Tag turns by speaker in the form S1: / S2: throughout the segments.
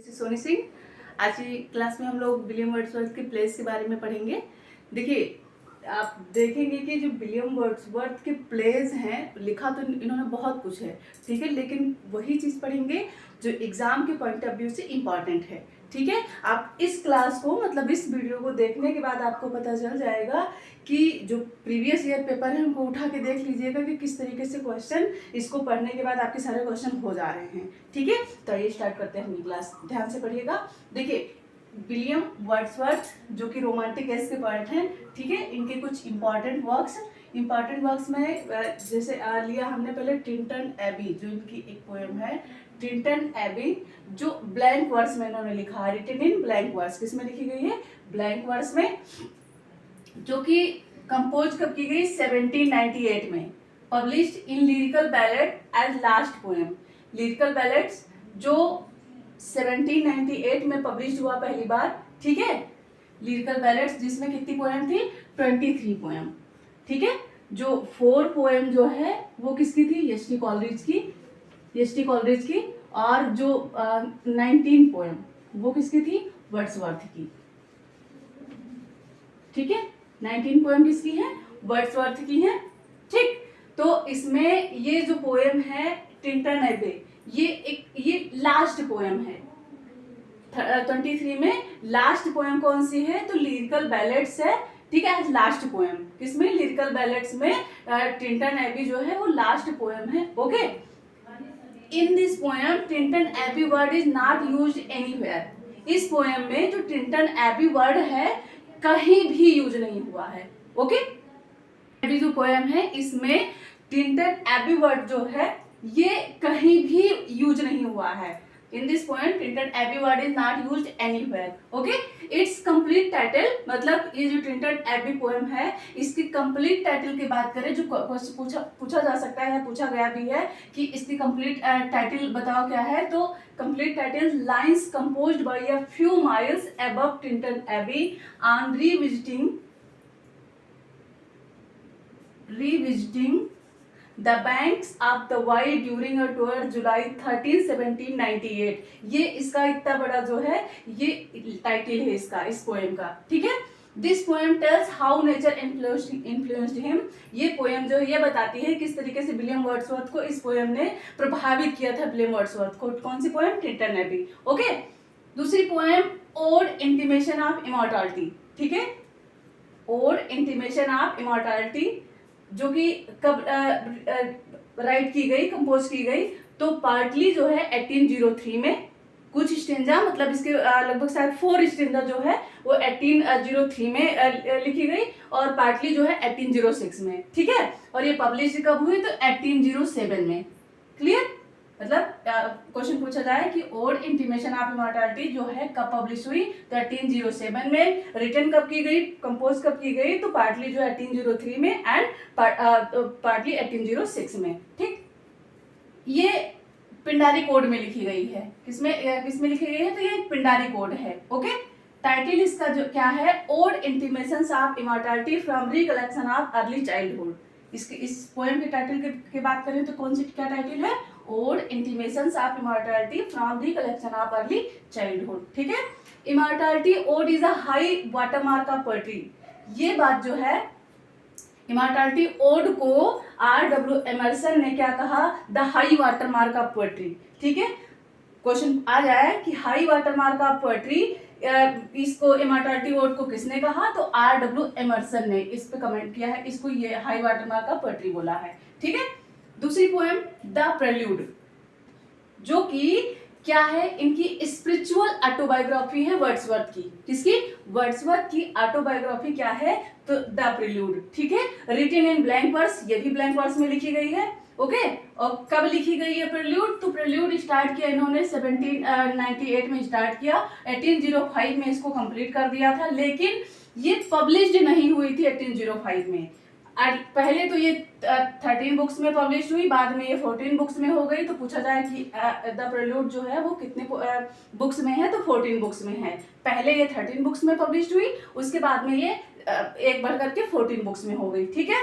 S1: सोनी सिंह। आज की क्लास में हम लोग विलियम वर्ड्सवर्थ के प्लेस के बारे में पढ़ेंगे। देखिए, आप देखेंगे कि जो विलियम वर्ड्सवर्थ के प्लेस हैं, लिखा तो इन्होंने बहुत कुछ है, ठीक है, लेकिन वही चीज़ पढ़ेंगे जो एग्ज़ाम के पॉइंट ऑफ व्यू से इम्पॉर्टेंट है। ठीक है, आप इस क्लास को मतलब इस वीडियो को देखने के बाद आपको पता चल जाएगा कि जो प्रीवियस ईयर पेपर है उनको उठा के देख लीजिएगा कि किस तरीके से क्वेश्चन इसको पढ़ने के बाद आपके सारे क्वेश्चन हो जा रहे हैं। ठीक है, तो ये स्टार्ट करते हैं अपनी क्लास, ध्यान से पढ़िएगा। देखिए, विलियम वर्ड्सवर्थ जो कि रोमांटिक एज के पोएट हैं, ठीक है, इनके कुछ इंपॉर्टेंट वर्क्स में जैसे लिया हमने पहले टिंटन एबी, जो इनकी एक पोएम है टिंटन एबी, जो ब्लैंक वर्स में इन्होंने लिखा है, रिटन इन ब्लैंक वर्स। किस में लिखी गई है? ब्लैंक वर्स में, जो कि कंपोज कब की गई? 1798 में। Published in lyrical ballad as last poem. Lyrical ballads जो 1798 में पब्लिश हुआ पहली बार, ठीक है। लिरिकल बैलेट्स जिसमें कितनी पोएम थी? 23 पोएम, ठीक है। जो 4 पोएम जो है वो किसकी थी? एस.टी. कॉलरिज की। और जो 19 पोएम वो किसकी थी? वर्ड्सवर्थ की, ठीक है। 19 पोएम किसकी है? वर्ड्सवर्थ की है, ठीक। तो इसमें ये जो पोएम है टिंटन एबे, ये लास्ट पोएम है। 23 में लास्ट पोएम कौन सी है? तो लिरिकल बैलेट्स है, ठीक है, लास्ट पोएम। किसमें? लिरिकल बैलेट्स में टिंटन एबी जो है वो लास्ट पोएम है, okay. In this poem Tintern Abbey word is not used anywhere. इस पोएम में जो टिंटन एबी वर्ड है कहीं भी यूज नहीं हुआ है, ओके। अभी जो पोएम है इसमें टिंटन एबी वर्ड जो है ये कहीं भी यूज नहीं हुआ है। In this poem Tintern Abbey word is not used anywhere, okay. It's complete title, मतलब ये जो टिंटन एबी पोएम है इसकी कंप्लीट टाइटल की बात करें, जो पूछा जा सकता है, पूछा गया भी है कि इसकी कंप्लीट टाइटल बताओ क्या है, तो complete title lines composed by a few miles above Tintern Abbey on revisiting the banks of the Wye during a tour July 13, 1798। ये इसका इतना बड़ा जो है ये टाइटल है इसका, इस पोएम का, ठीक है। This poem tales how nature influenced him. ये पोएम जो है ये बताती है किस तरीके से विलियम वर्ड्सवर्थ को इस पोएम ने प्रभावित किया था। विलियम वर्ड्सवर्थ को कौन सी पोएम? Tintern Abbey, okay. दूसरी poem ode intimation of immortality, ठीक है। ओड इंटीमेशन ऑफ इमॉर्टैलिटी जो कि कब राइट की गई, कंपोज की गई, तो पार्टली जो है 1803 में, कुछ स्टेंजा मतलब इसके लगभग शायद 4 स्टेंजा जो है वो 1803 में लिखी गई, और पार्टली जो है 1806 में, ठीक है। और ये पब्लिश कब हुई? तो 1807 में, क्लियर। मतलब क्वेश्चन पूछा जाए कि ओड इंटीमेशन ऑफ इमॉर्टैलिटी जो है कब पब्लिश हुई, तो 1807 में। रिटन कब की गई, कंपोज कब की गई, तो पार्टली जो 1803 में एंड पार्टली 1806 में, ठीक। ये पिंडारी कोड में लिखी गई है। किसमें लिखी गई है? तो ये पिंडारी कोड है, ओके। टाइटल इसका जो क्या है? Ode intimations of immortality from recollection of early childhood. इस पोएम के टाइटल की बात करें तो कौन सी क्या टाइटल है? Ode intimations of immortality from the collection of early childhood, ठीक है। Immortality ode is a high watermark of poetry. ये बात जो है, इमॉर्टैलिटी ओड को R.W. एमर्सन ने क्या कहा? The high watermark of poetry, ठीक है। क्वेश्चन आ जाए कि हाई वाटरमार्क ऑफ पोएट्री, इसको इमॉर्टैलिटी ओड को किसने कहा? तो R.W. एमर्सन ने इस पे कमेंट किया है, इसको ये हाई वाटरमार्क ऑफ पोएट्री बोला है, ठीक है। दूसरी पोएम द प्रेल्यूड, जो कि क्या है? इनकी स्पिरिचुअल ऑटोबायोग्राफी है वर्ड्सवर्थ की। किसकी? वर्ड्सवर्थ की ऑटोबायोग्राफी क्या है? तो द प्रेल्यूड, ठीक है। रिटन इन ब्लैंक वर्स, ये भी ब्लैंक वर्स में लिखी गई है, ओके। और कब लिखी गई है प्रेल्यूड? तो प्रेल्यूड स्टार्ट किया इन्होंने 1798 में स्टार्ट किया, 1805 में इसको कंप्लीट कर दिया था, लेकिन ये पब्लिश्ड नहीं हुई थी 1805 में। पहले तो ये 13 बुक्स में पब्लिश हुई, बाद में ये 14 बुक्स में हो गई। तो पूछा जाए कि द प्रेल्यूड जो है वो कितने बुक्स में है, तो 14 बुक्स में है। पहले ये 13 बुक्स में पब्लिश हुई, उसके बाद में ये एक बढ़ करके 14 बुक्स में हो गई, ठीक है।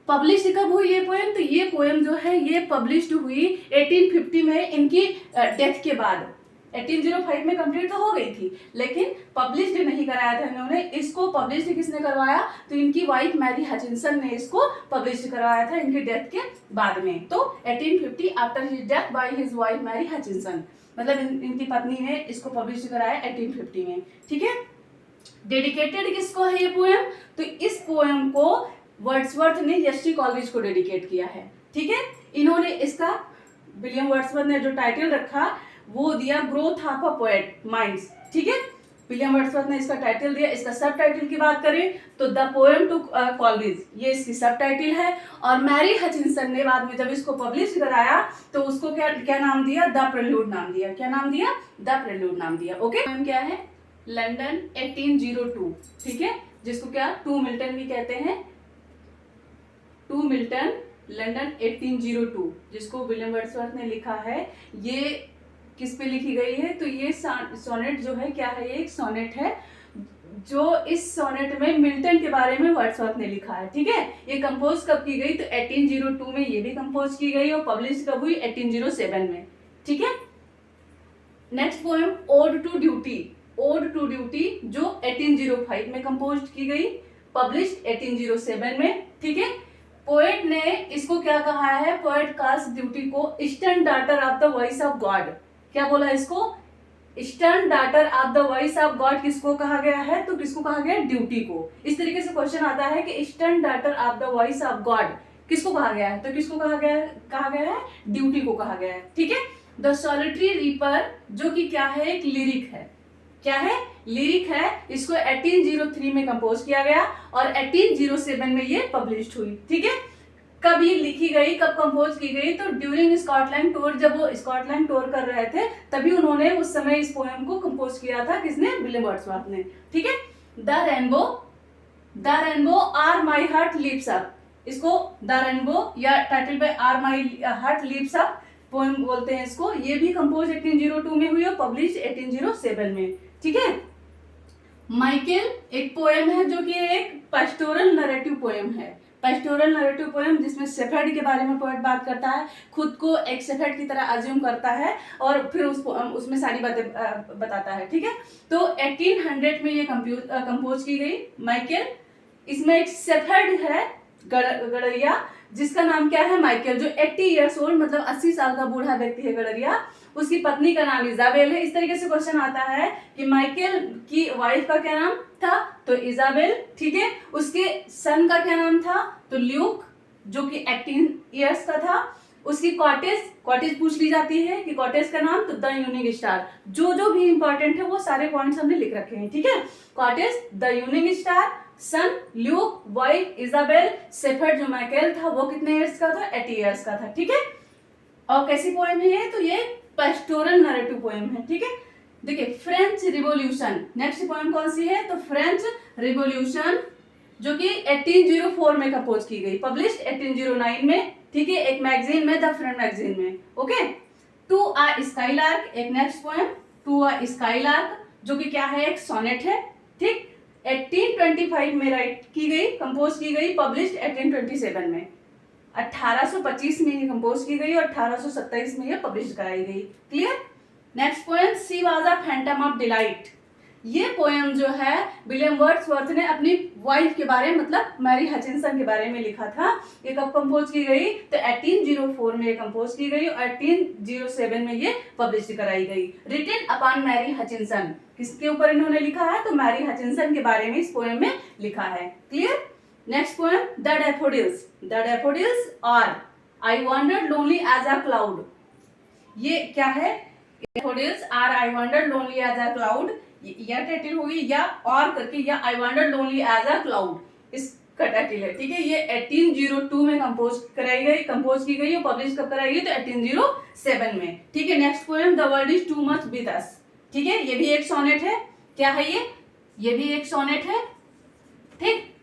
S1: पब्लिश कब हुई ये पोएम? तो ये पोएम जो है ये पब्लिश्ड हुई 1850 में, इनकी डेथ के बाद। 1805 में कंप्लीट तो हो गई थी, लेकिन पब्लिश्ड नहीं कराया था इन्होंने। इसको पब्लिश्ड किसने करवाया, तो इनकी वाइफ मैरी हचिंसन ने इसको पब्लिश करवाया था इनकी डेथ के बाद में। तो 1850 after his death by his wife Mary Hutchinson, मतलब इनकी पत्नी ने इसको पब्लिश कराया 1850 में। ठीक है, डेडिकेटेड किसको है ये पोएम, तो इस पोएम को वर्ड्सवर्थ ने यशी कॉलेज को डेडिकेट किया है। ठीक है, इन्होंने इसका, विलियम वर्ड्सवर्थ ने जो टाइटल रखा वो दिया growth of a poet minds. ठीक है, विलियम वर्ड्सवर्थ ने इसका टाइटल दिया। इसका सब टाइटल की बात करें तो द पोएम टू कॉलेज, ये इसकी सब टाइटल है। और मैरी हचिंसन ने बाद में जब इसको पब्लिश कराया तो उसको क्या क्या नाम दिया, द प्रेल्यूड नाम दिया। क्या नाम दिया, द प्रेल्यूड नाम दिया। ओके, पोएम क्या है, लंदन 1802। ठीक है, जिसको क्या टू मिल्टन भी कहते हैं, टू मिल्टन लंदन 1802, जिसको विलियम वर्ड्सवर्थ ने लिखा है। ये किस पे लिखी गई है, तो ये सोनेट जो है क्या है, ये एक सोनेट है जो इस सोनेट में मिल्टन के बारे में वर्ड्सवर्थ ने लिखा है। ठीक है, ये कंपोज कब की गई, तो 1802 में ये भी कंपोज की गई और पब्लिश कब हुई, 1807 में। ठीक है, next poem ode to duty, ode to duty जो 1805 में कंपोज की गई, पब्लिश्ड 1807 में। ठीक है, पोएट ने इसको क्या कहा है, पोएट कास्ट ड्यूटी को eastern daughter of the voice of God. क्या बोला इसको, eastern daughter of the voice of God किसको कहा गया है, तो किसको कहा गया, ड्यूटी को। इस तरीके से क्वेश्चन आता है कि eastern daughter of the voice of God किसको कहा गया है, तो किसको कहा गया है, ड्यूटी को कहा गया है। ठीक है, द सॉलिटरी रीपर जो कि क्या है, एक लिरिक है। क्या है, लिरिक है। इसको 1803 में कंपोज किया गया और 1807 में ये पब्लिश हुई। ठीक है, कब ये लिखी गई, कब कंपोज की गई, तो ड्यूरिंग स्कॉटलैंड टूर, जब वो स्कॉटलैंड टूर कर रहे थे तभी उन्होंने उस समय इस पोएम को कंपोज किया था। किसने, विलियम वर्ड्सवर्थ ने। ठीक है, the rainbow or my heart leaps up, इसको द रेनबो या टाइटल पे or my heart leaps up poem बोलते हैं इसको। ये भी कंपोज 1802 में हुई और पब्लिश 1807 में। ठीक है, माइकेल एक पोएम है जो कि एक पेस्टोरल नरेटिव पोएम है। पेस्टोरल नरेटिव पोएम जिसमें शेफर्ड के बारे में पोएट बात करता है, खुद को एक शेफर्ड की तरह अज्यूम करता है और फिर उसमें सारी बातें बताता है। ठीक है, तो 1800 में ये कंपोज की गई माइकेल। इसमें एक शेफर्ड है गडरिया, जिसका नाम क्या है, माइकेल, जो 80 ईयर्स ओल्ड, मतलब 80 साल का बूढ़ा व्यक्ति है गडरिया। उसकी पत्नी का नाम इजाबेल है। इस तरीके से क्वेश्चन आता है कि माइकेल की वाइफ का क्या नाम था, तो इजाबेल। ठीक है, उसके सन का क्या नाम था, तो ल्यूक, जो कि 18 ईयर्स का था। उसकी कॉटेज पूछ ली जाती है कि कॉटेज का नाम, तो द यूनिक स्टार। जो भी इंपॉर्टेंट है वो सारे पॉइंट्स हमने लिख रखे हैं। ठीक है, cottage, the unique star, son Luke, wife Isabel, shepherd जो माइकेल था वो कितने ईयर्स का था, 80 ईयर्स का था। ठीक है, और कैसी पोएम है ये, तो ये पेस्टोरल नरेटिव पोएम है। ठीक है, देखिए फ्रेंच रिवॉल्यूशन, नेक्स्ट पोएम कौन सी है, तो फ्रेंच रिवॉल्यूशन जो कि 1804 में कंपोज की गई, पब्लिश 1809 में। ठीक है, एक मैगजीन में, द फ्रेंड मैगजीन में। ओके, टू अ स्काईलार्क एक next poem, to a skylark जो कि क्या है, एक सोनेट है। ठीक, 1825 में राइट की गई, कंपोज की गई, पब्लिश 1827 में। 1825 में ये कंपोज की गई और 1827 में ये पब्लिश कराई गई। Clear, next poem she was a Phantom of delight. ये पोएम जो है विलियम वर्ड्सवर्थ ने अपनी वाइफ के बारे में, मतलब मैरी हचिंसन के बारे में लिखा था। ये कब कंपोज की गई, तो 1804 में ये कंपोज की गई और 1807 में ये पब्लिश कराई गई। रिटन अपॉन मैरी हचिंसन, किसके ऊपर इन्होंने लिखा है, तो मैरी हचिंसन के बारे में इस पोएम में लिखा है। Clear, next poem the daffodils. The daffodils और I wandered lonely as a cloud. ये क्या है, daffodils or I wandered lonely as a cloud, या टाइटल होगी या और करके, या I wandered lonely as a cloud, इसका टाइटल है। ठीक है, ये 1802 में कंपोज की गई और पब्लिश कब कराई गई, तो 1807 में। ठीक है, next poem the world is too much with us. ठीक है, ये भी एक सोनेट है। क्या है ये भी एक सोनेट है। ठीक,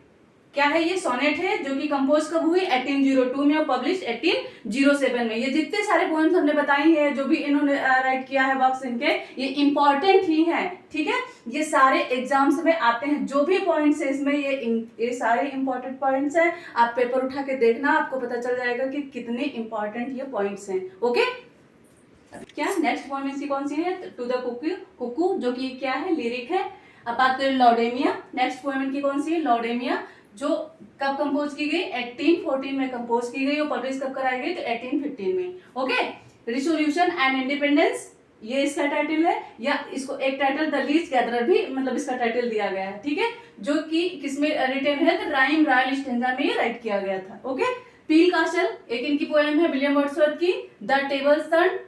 S1: क्या है, ये सोनेट है जो कि कंपोज कब हुई, 1802 में और पब्लिश 1807 में। ये जितने सारे पोएम्स हमने बताई हैं, जो भी इन्होंने राइट किया है वर्क्स इनके, ये इंपॉर्टेंट ही हैं। ठीक है, ये सारे एग्जाम्स में आते हैं, जो भी पॉइंट्स है इसमें ये सारे इंपॉर्टेंट पॉइंट्स हैं। आप पेपर उठा के देखना, आपको पता चल जाएगा कि कितने इंपॉर्टेंट ये पॉइंट्स हैं। ओके, क्या नेक्स्ट पोएम इसकी कौन सी है? टू द कुकू, कुकू, जो कि क्या है, लिरिक है। अब बात करें लॉडेमिया, नेक्स्ट पोएम इनकी कौन सी है? लॉडेमिया, जो कब कंपोज की गई? 1814 में कंपोज की गई और पब्लिश कब कराई गई? तो 1815 में। ओके, रिसोल्यूशन एंड इंडिपेंडेंस, ये इसका टाइटल है, या इसको एक टाइटल द लीज गैदरर भी मतलब इसका टाइटल दिया गया है, ठीक है, जो कि किसमें रिटन है? तो राइम रॉयल स्टेंजा में ये राइट किया गया था। ओके, पील कास्टल एक इनकी पोएम है विलियम वर्ड्सवर्थ की, द टेबल्स टर्न,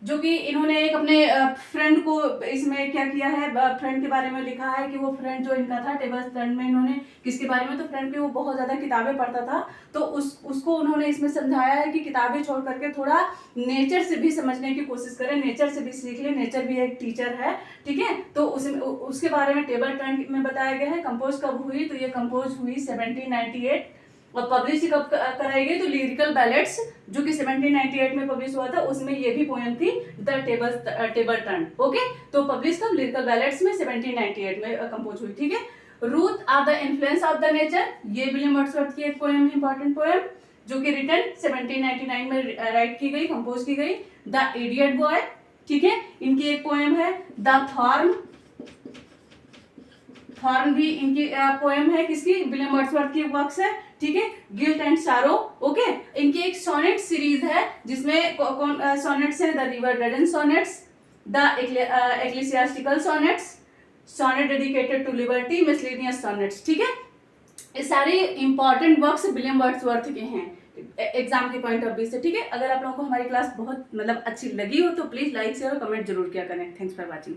S1: जो कि इन्होंने एक अपने फ्रेंड को इसमें क्या किया है, फ्रेंड के बारे में लिखा है कि वो फ्रेंड जो इनका था टेबल्स टर्न में, इन्होंने किसके बारे में? तो फ्रेंड की वो बहुत ज्यादा किताबें पढ़ता था, तो उसको उन्होंने इसमें समझाया है कि किताबें छोड़ करके थोड़ा नेचर से भी समझने की कोशिश करें, नेचर से भी सीख ले, नेचर भी एक टीचर है, ठीक है। तो उसके बारे में टेबल टर्न में बताया गया है। कंपोज कब हुई? तो ये कंपोज हुई 1798 और पब्लिश कब कराई गई? तो लिरिकल बैलेट्स, जो कि 1798 में पब्लिश हुआ था, उसमें ये भी पोएम थी द टेबल टर्न। ओके, तो पब्लिश कब? लिरिकल बैलेट्स में 1798 में कंपोज हुई, ठीक है। Ruth or the influence of the nature, ये विलियम वर्ड्सवर्थ की एक पोएम है, इंपॉर्टेंट पोएम, जो कि रिटन 1799 में राइट की गई, कंपोज की गई। द इडियट बॉय, ठीक है, इनकी एक पोएम है। द थॉर्न, थॉर्न भी इनकी पोएम है, किसकी? विलियम वर्ड्सवर्थ की वर्क्स है, ठीक है। गिल्ट एंड सारो, ओके, इनकी एक सोनेट सीरीज है जिसमें कौन सोनेट्स है? The river Duddon sonnets, the ecclesiastical sonnets, sonnet dedicated to liberty, miscellaneous sonnets, ठीक है। ये सारे इंपॉर्टेंट वर्क्स विलियम वर्ड्सवर्थ के हैं एग्जाम के पॉइंट ऑफ व्यू से, ठीक है। अगर आप लोगों को हमारी क्लास बहुत मतलब अच्छी लगी हो तो प्लीज लाइक शेयर और कमेंट जरूर किया करें। Thanks for watching.